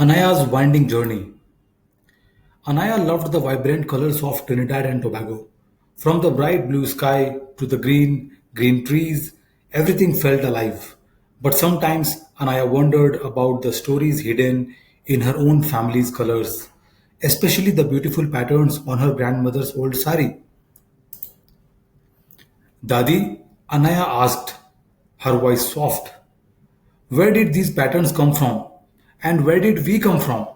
Anaya's winding journey. Anaya loved the vibrant colors of Trinidad and Tobago. From the bright blue sky to the green trees, everything felt alive. But sometimes Anaya wondered about the stories hidden in her own family's colors, especially the beautiful patterns on her grandmother's old sari. Dadi, Anaya asked, her voice soft. Where did these patterns come from? And where did we come from?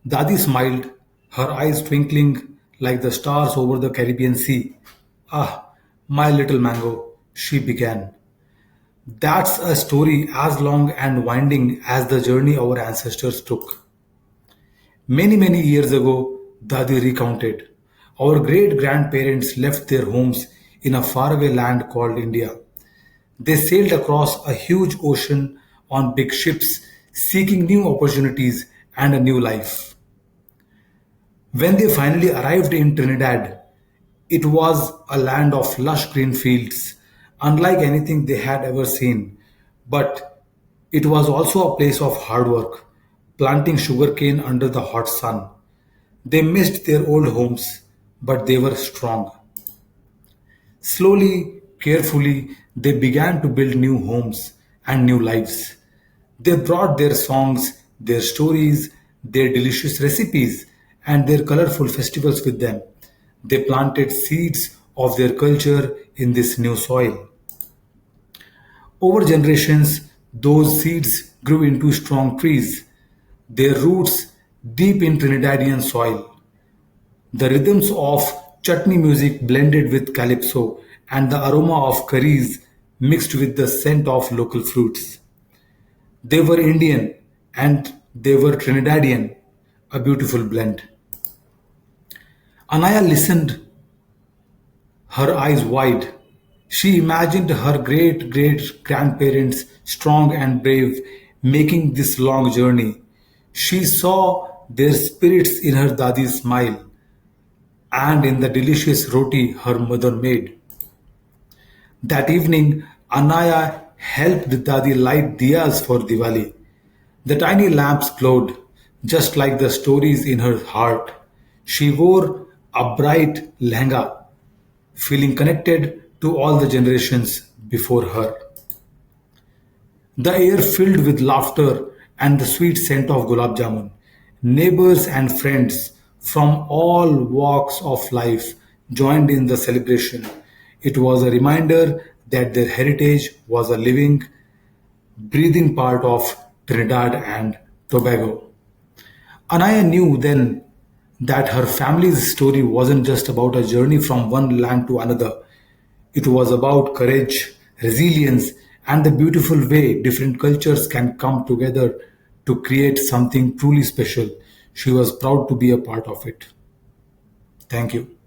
Dadi smiled, her eyes twinkling like the stars over the Caribbean Sea. Ah, my little mango, she began. That's a story as long and winding as the journey our ancestors took. Many years ago, Dadi recounted, our great grandparents left their homes in a faraway land called India. They sailed across a huge ocean on big ships, seeking new opportunities and a new life. When they finally arrived in Trinidad, it was a land of lush green fields, unlike anything they had ever seen. But it was also a place of hard work, planting sugarcane under the hot sun. They missed their old homes, but they were strong. Slowly, carefully, they began to build new homes and new lives. They brought their songs, their stories, their delicious recipes, and their colorful festivals with them. They planted seeds of their culture in this new soil. Over generations, those seeds grew into strong trees, their roots deep in Trinidadian soil. The rhythms of chutney music blended with calypso, and the aroma of curries mixed with the scent of local fruits. They were Indian and they were Trinidadian, a beautiful blend. Anaya listened, her eyes wide. She imagined her great grandparents, strong and brave, making this long journey. She saw their spirits in her dadi's smile and in the delicious roti her mother made. That evening, Anaya helped Dadi light diyas for Diwali. The tiny lamps glowed, just like the stories in her heart. She wore a bright lehenga, feeling connected to all the generations before her. The air filled with laughter and the sweet scent of gulab jamun. Neighbors and friends from all walks of life joined in the celebration. It was a reminder that their heritage was a living, breathing part of Trinidad and Tobago. Anaya knew then that her family's story wasn't just about a journey from one land to another. It was about courage, resilience, and the beautiful way different cultures can come together to create something truly special. She was proud to be a part of it. Thank you.